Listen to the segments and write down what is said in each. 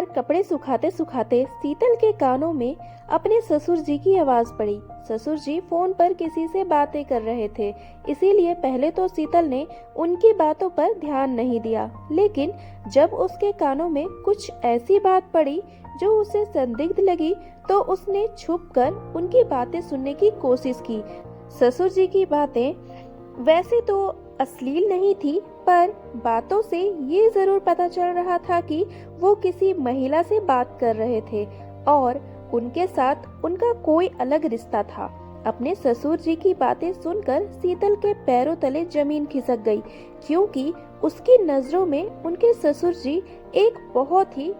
पर कपड़े सुखाते सुखाते शीतल के कानों में अपने ससुर जी की आवाज पड़ी। ससुर जी फोन पर किसी से बातें कर रहे थे, इसीलिए पहले तो शीतल ने उनकी बातों पर ध्यान नहीं दिया, लेकिन जब उसके कानों में कुछ ऐसी बात पड़ी जो उसे संदिग्ध लगी, तो उसने छुपकर उनकी बातें सुनने की कोशिश की। ससुर जी की बातें वैसे तो अश्लील नहीं थी, पर बातों से ये जरूर पता चल रहा था कि वो किसी महिला से बात कर रहे थे और उनके साथ उनका कोई अलग रिश्ता था। अपने ससुर जी की बातें सुनकर शीतल के पैरों तले जमीन खिसक गई, क्योंकि उसकी नजरों में उनके ससुर जी एक बहुत ही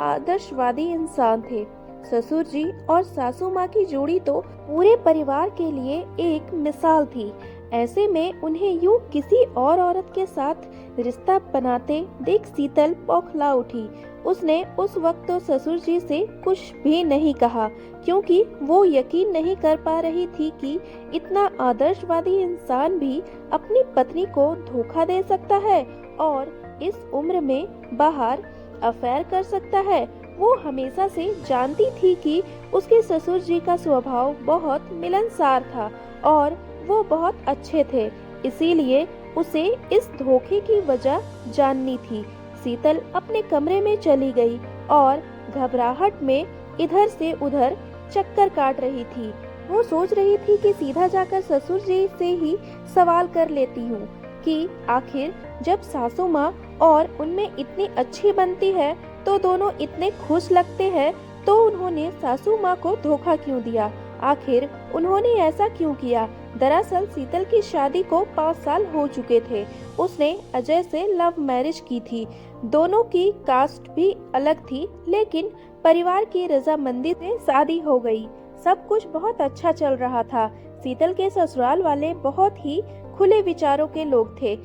आदर्शवादी इंसान थे। ससुर जी और सासू माँ की जोड़ी तो पूरे परिवार के लिए एक मिसाल थी। ऐसे में उन्हें यूं किसी और औरत के साथ रिश्ता बनाते देख शीतल बौखला उठी। उसने उस वक्त तो ससुर जी से कुछ भी नहीं कहा, क्योंकि वो यकीन नहीं कर पा रही थी कि इतना आदर्शवादी इंसान भी अपनी पत्नी को धोखा दे सकता है और इस उम्र में बाहर अफेयर कर सकता है। वो हमेशा से जानती थी कि उसके ससुर जी का स्वभाव बहुत मिलनसार था और वो बहुत अच्छे थे, इसीलिए उसे इस धोखे की वजह जाननी थी। शीतल अपने कमरे में चली गई और घबराहट में इधर से उधर चक्कर काट रही थी। वो सोच रही थी कि सीधा जाकर ससुर जी से ही सवाल कर लेती हूँ कि आखिर जब सासू माँ और उनमें इतनी अच्छी बनती है तो दोनों इतने खुश लगते हैं, तो उन्होंने सासू माँ को धोखा क्यों दिया? आखिर उन्होंने ऐसा क्यों किया? दरअसल शीतल की शादी को 5 साल हो चुके थे। उसने अजय से लव मैरिज की थी। दोनों की कास्ट भी अलग थी, लेकिन परिवार की रजामंदी से शादी हो गई। सब कुछ बहुत अच्छा चल रहा था। शीतल के ससुराल वाले बहुत ही खुले विचारों के लोग थे।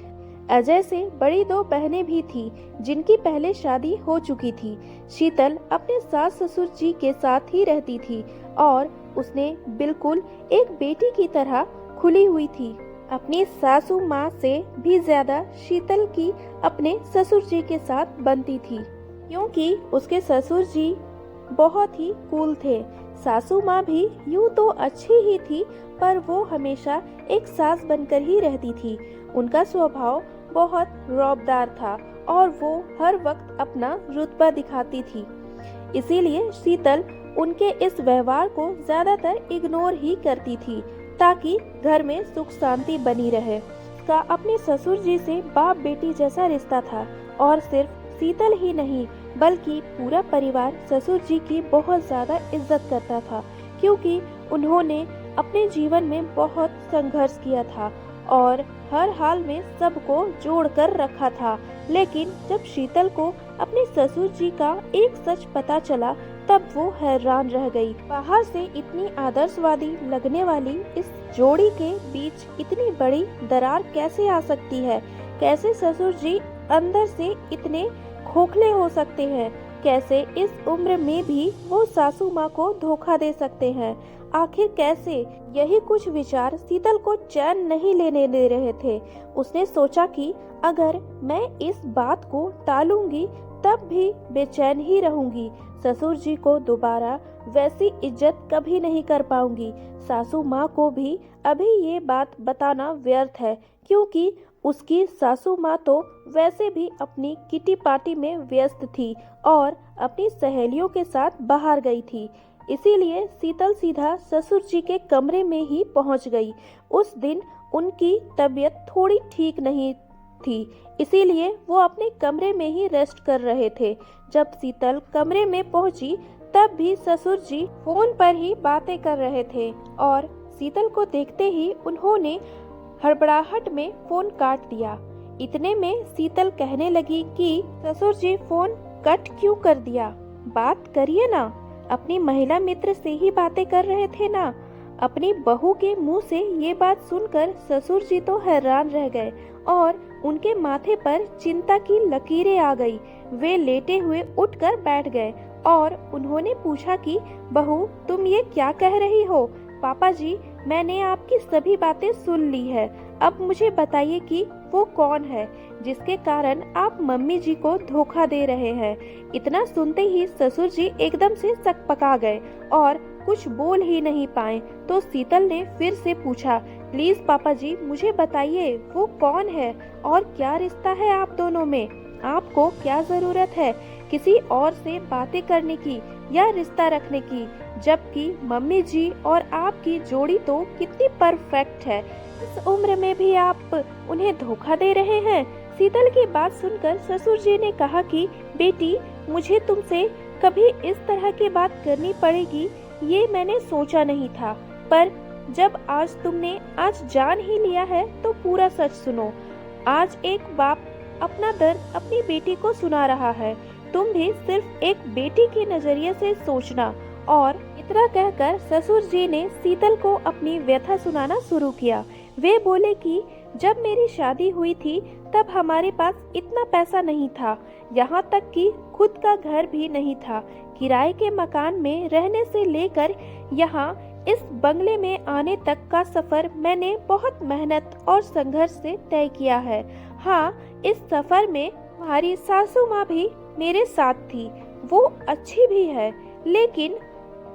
अजय से बड़ी 2 बहनें भी थी जिनकी पहले शादी हो चुकी थी। शीतल अपने सास ससुर जी के साथ ही रहती थी और उसने बिल्कुल एक बेटी की तरह खुली हुई थी। अपनी सासू माँ से भी ज्यादा शीतल की अपने ससुर जी के साथ बनती थी, क्योंकि उसके ससुर जी बहुत ही कूल थे। सासू माँ भी यूं तो अच्छी ही थी, पर वो हमेशा एक सास बनकर ही रहती थी। उनका स्वभाव बहुत रौबदार था और वो हर वक्त अपना रुतबा दिखाती थी, इसीलिए शीतल उनके इस व्यवहार को ज्यादातर इग्नोर ही करती थी ताकि घर में सुख शांति बनी रहे। का अपने ससुर जी से बाप बेटी जैसा रिश्ता था और सिर्फ शीतल ही नहीं बल्कि पूरा परिवार ससुर जी की बहुत ज्यादा इज्जत करता था, क्योंकि उन्होंने अपने जीवन में बहुत संघर्ष किया था और हर हाल में सबको जोड़ कर रखा था। लेकिन जब शीतल को अपने ससुर जी का एक सच पता चला, तब वो हैरान रह गई। बाहर से इतनी आदर्शवादी लगने वाली इस जोड़ी के बीच इतनी बड़ी दरार कैसे आ सकती है? कैसे ससुर जी अंदर से इतने खोखले हो सकते हैं? कैसे इस उम्र में भी वो सासू माँ को धोखा दे सकते हैं? आखिर कैसे? यही कुछ विचार शीतल को चैन नहीं लेने दे रहे थे। उसने सोचा कि अगर मैं इस बात को टालूंगी तब भी बेचैन ही रहूंगी। ससुर जी को दोबारा वैसी इज्जत कभी नहीं कर पाऊंगी। सासू माँ को भी अभी ये बात बताना व्यर्थ है, क्योंकि उसकी सासू माँ तो वैसे भी अपनी किटी पार्टी में व्यस्त थी और अपनी सहेलियों के साथ बाहर गई थी। इसीलिए शीतल सीधा ससुर जी के कमरे में ही पहुंच गई। उस दिन उनकी तबीयत थोड़ी ठीक नहीं थी, इसीलिए वो अपने कमरे में ही रेस्ट कर रहे थे। जब शीतल कमरे में पहुंची, तब भी ससुर जी फोन पर ही बातें कर रहे थे और शीतल को देखते ही उन्होंने हड़बड़ाहट में फोन काट दिया। इतने में शीतल कहने लगी कि ससुर जी फोन कट क्यों कर दिया? बात करिए ना, अपनी महिला मित्र से ही बातें कर रहे थे ना। अपनी बहू के मुंह से ये बात सुनकर ससुर जी तो हैरान रह गए और उनके माथे पर चिंता की लकीरें आ गई। वे लेटे हुए उठकर बैठ गए और उन्होंने पूछा कि बहू, तुम ये क्या कह रही हो? पापा जी, मैंने आपकी सभी बातें सुन ली है। अब मुझे बताइए कि वो कौन है जिसके कारण आप मम्मी जी को धोखा दे रहे हैं। इतना सुनते ही ससुर जी एकदम से सकपका गए और कुछ बोल ही नहीं पाए। तो शीतल ने फिर से पूछा, प्लीज पापा जी मुझे बताइए वो कौन है और क्या रिश्ता है आप दोनों में। आपको क्या जरूरत है किसी और से बातें करने की या रिश्ता रखने की, जबकि मम्मी जी और आपकी जोड़ी तो कितनी परफेक्ट है। इस उम्र में भी आप उन्हें धोखा दे रहे हैं। शीतल की बात सुनकर ससुर जी ने कहा कि बेटी, मुझे तुमसे कभी इस तरह की बात करनी पड़ेगी ये मैंने सोचा नहीं था, पर जब आज तुमने आज जान ही लिया है तो पूरा सच सुनो। आज एक बाप अपना दर्द अपनी बेटी को सुना रहा है, तुम भी सिर्फ एक बेटी के नजरिए से सोचना। और इतना कहकर ससुर जी ने शीतल को अपनी व्यथा सुनाना शुरू किया। वे बोले कि जब मेरी शादी हुई थी तब हमारे पास इतना पैसा नहीं था, यहाँ तक कि खुद का घर भी नहीं था। किराए के मकान में रहने से लेकर यहाँ इस बंगले में आने तक का सफर मैंने बहुत मेहनत और संघर्ष से तय किया है। हाँ, इस सफर में हमारी सासू माँ भी मेरे साथ थी, वो अच्छी भी है, लेकिन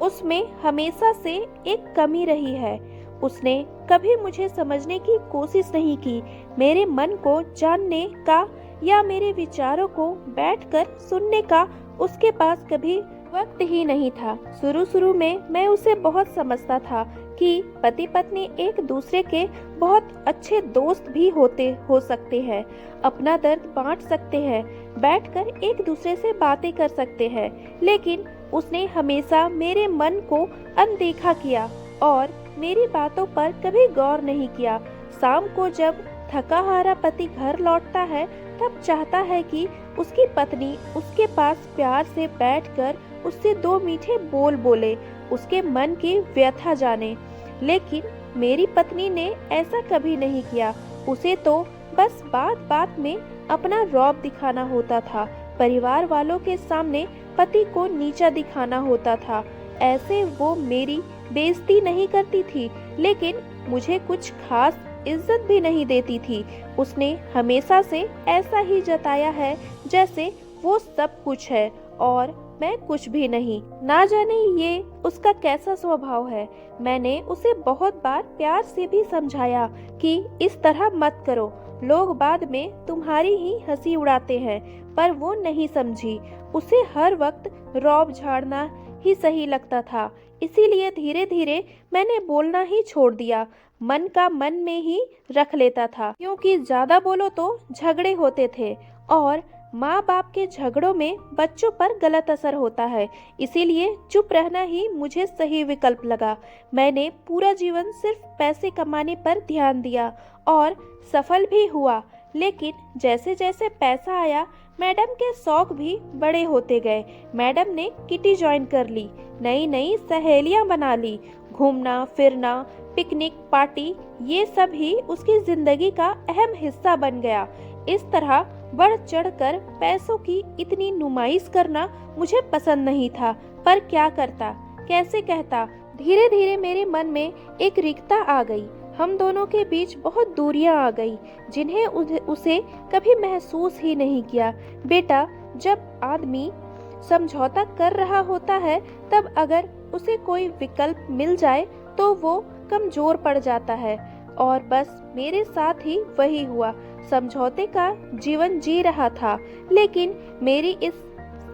उसमें हमेशा से एक कमी रही है। उसने कभी मुझे समझने की कोशिश नहीं की, मेरे मन को जानने का या मेरे विचारों को बैठकर सुनने का उसके पास कभी वक्त ही नहीं था। शुरू में मैं उसे बहुत समझता था कि पति पत्नी एक दूसरे के बहुत अच्छे दोस्त भी हो सकते हैं, अपना दर्द बांट सकते हैं, बैठकर एक दूसरे से बातें कर सकते हैं, लेकिन उसने हमेशा मेरे मन को अनदेखा किया और मेरी बातों पर कभी गौर नहीं किया। शाम को जब थका हारा पति घर लौटता है तब चाहता है कि उसकी पत्नी उसके पास प्यार से बैठकर उससे दो मीठे बोल बोले, उसके मन की व्यथा जाने, लेकिन मेरी पत्नी ने ऐसा कभी नहीं किया। उसे तो बस बात बात में अपना रौब दिखाना होता था, परिवार वालों के सामने पति को नीचा दिखाना होता था। ऐसे वो मेरी बेइज्जती नहीं करती थी, लेकिन मुझे कुछ खास इज्जत भी नहीं देती थी। उसने हमेशा से ऐसा ही जताया है जैसे वो सब कुछ है और मैं कुछ भी नहीं। ना जाने ये उसका कैसा स्वभाव है। मैंने उसे बहुत बार प्यार से भी समझाया कि इस तरह मत करो, लोग बाद में तुम्हारी ही हंसी उड़ाते हैं, पर वो नहीं समझी। उसे हर वक्त रौब झाड़ना ही सही लगता था, इसीलिए धीरे धीरे मैंने बोलना ही छोड़ दिया, मन का मन में ही रख लेता था, क्योंकि ज्यादा बोलो तो झगड़े होते थे और माँ बाप के झगड़ों में बच्चों पर गलत असर होता है। इसीलिए चुप रहना ही मुझे सही विकल्प लगा। मैंने पूरा जीवन सिर्फ पैसे कमाने पर ध्यान दिया और सफल भी हुआ, लेकिन जैसे जैसे पैसा आया मैडम के शौक भी बड़े होते गए। मैडम ने किटी ज्वाइन कर ली, नई नई सहेलियां बना ली, घूमना फिरना, पिकनिक पार्टी, ये सब ही उसकी जिंदगी का अहम हिस्सा बन गया। इस तरह बढ़ चढ़कर पैसों की इतनी नुमाइश करना मुझे पसंद नहीं था, पर क्या करता, कैसे कहता। धीरे धीरे मेरे मन में एक रिक्तता आ गई, हम दोनों के बीच बहुत दूरियां आ गई, जिन्हें उसे कभी महसूस ही नहीं किया। बेटा, जब आदमी समझौता कर रहा होता है तब अगर उसे कोई विकल्प मिल जाए तो वो कमजोर पड़ जाता है, और बस मेरे साथ ही वही हुआ। समझौते का जीवन जी रहा था, लेकिन मेरी इस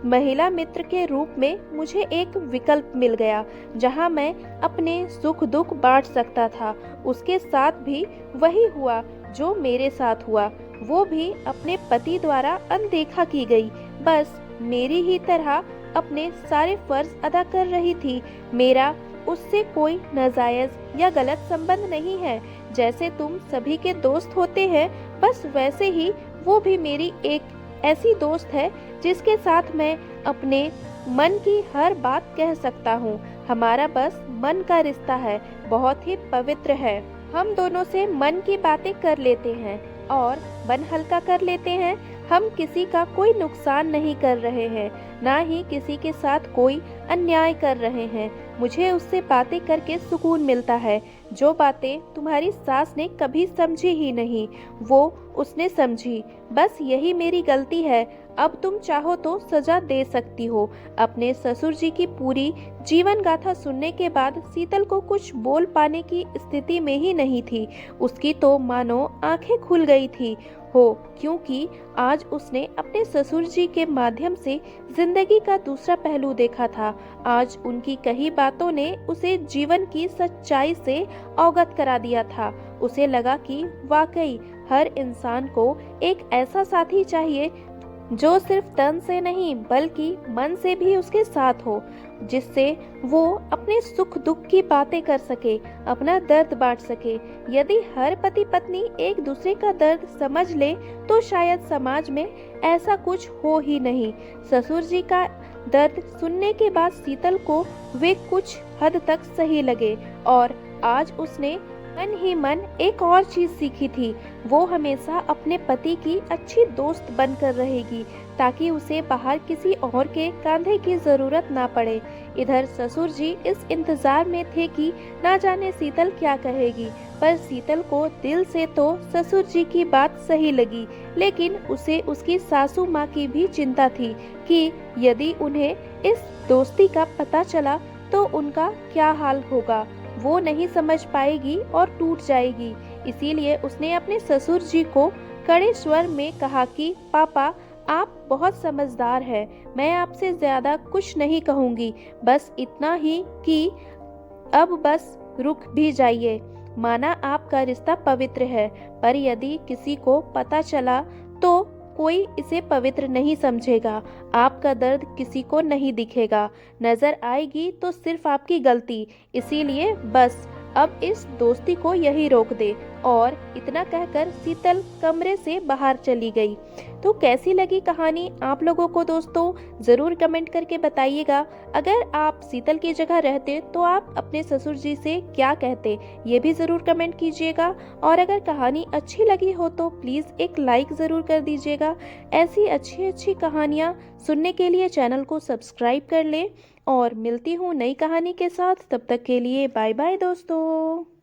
महिला मित्र के रूप में मुझे एक विकल्प मिल गया जहां मैं अपने सुख दुख बांट सकता था। उसके साथ भी वही हुआ जो मेरे साथ हुआ, वो भी अपने पति द्वारा अनदेखा की गई, बस मेरी ही तरह अपने सारे फर्ज अदा कर रही थी। मेरा उससे कोई नाजायज या गलत संबंध नहीं है। जैसे तुम सभी के दोस्त होते हैं, बस वैसे ही वो भी मेरी एक ऐसी दोस्त है जिसके साथ मैं अपने मन की हर बात कह सकता हूँ। हमारा बस मन का रिश्ता है, बहुत ही पवित्र है। हम दोनों से मन की बातें कर लेते हैं और मन हल्का कर लेते हैं। हम किसी का कोई नुकसान नहीं कर रहे हैं, ना ही किसी के साथ कोई अन्याय कर रहे हैं। मुझे उससे बातें करके सुकून मिलता है। जो बातें तुम्हारी सास ने कभी समझी ही नहीं, वो उसने समझी। बस यही मेरी गलती है। अब तुम चाहो तो सजा दे सकती हो। अपने ससुर जी की पूरी जीवन गाथा सुनने के बाद शीतल को कुछ बोल पाने की स्थिति में ही नहीं थी। उसकी तो मानो आंखें खुल गई थी क्योंकि आज उसने अपने ससुर जी के माध्यम से जिंदगी का दूसरा पहलू देखा था। आज उनकी कही बातों ने उसे जीवन की सच्चाई से अवगत करा दिया था। उसे लगा कि वाकई हर इंसान को एक ऐसा साथी चाहिए जो सिर्फ तन से नहीं बल्कि मन से भी उसके साथ हो, जिससे वो अपने सुख दुख की बातें कर सके, अपना दर्द बांट सके। यदि हर पति पत्नी एक दूसरे का दर्द समझ ले तो शायद समाज में ऐसा कुछ हो ही नहीं। ससुर जी का दर्द सुनने के बाद शीतल को वे कुछ हद तक सही लगे और आज उसने मन ही मन एक और चीज सीखी थी। वो हमेशा अपने पति की अच्छी दोस्त बनकर रहेगी ताकि उसे बाहर किसी और के कंधे की जरूरत ना पड़े। इधर ससुर जी इस इंतजार में थे कि ना जाने शीतल क्या कहेगी, पर शीतल को दिल से तो ससुर जी की बात सही लगी, लेकिन उसे उसकी सासू माँ की भी चिंता थी कि यदि उन्हें इस दोस्ती का पता चला तो उनका क्या हाल होगा। वो नहीं समझ पाएगी और टूट जाएगी। इसीलिए उसने अपने ससुर जी को कड़े स्वर में कहा कि पापा, आप बहुत समझदार हैं। मैं आपसे ज्यादा कुछ नहीं कहूँगी, बस इतना ही कि अब बस रुक भी जाइए। माना आपका रिश्ता पवित्र है, पर यदि किसी को पता चला तो कोई इसे पवित्र नहीं समझेगा। आपका दर्द किसी को नहीं दिखेगा, नजर आएगी तो सिर्फ आपकी गलती। इसीलिए बस अब इस दोस्ती को यही रोक दे। और इतना कहकर शीतल कमरे से बाहर चली गई। तो कैसी लगी कहानी आप लोगों को दोस्तों, जरूर कमेंट करके बताइएगा। अगर आप शीतल की जगह रहते तो आप अपने ससुर जी से क्या कहते, ये भी जरूर कमेंट कीजिएगा। और अगर कहानी अच्छी लगी हो तो प्लीज एक लाइक जरूर कर दीजिएगा। ऐसी अच्छी अच्छी कहानियाँ सुनने के लिए चैनल को सब्सक्राइब कर लें। और मिलती हूँ नई कहानी के साथ, तब तक के लिए बाय बाय दोस्तों।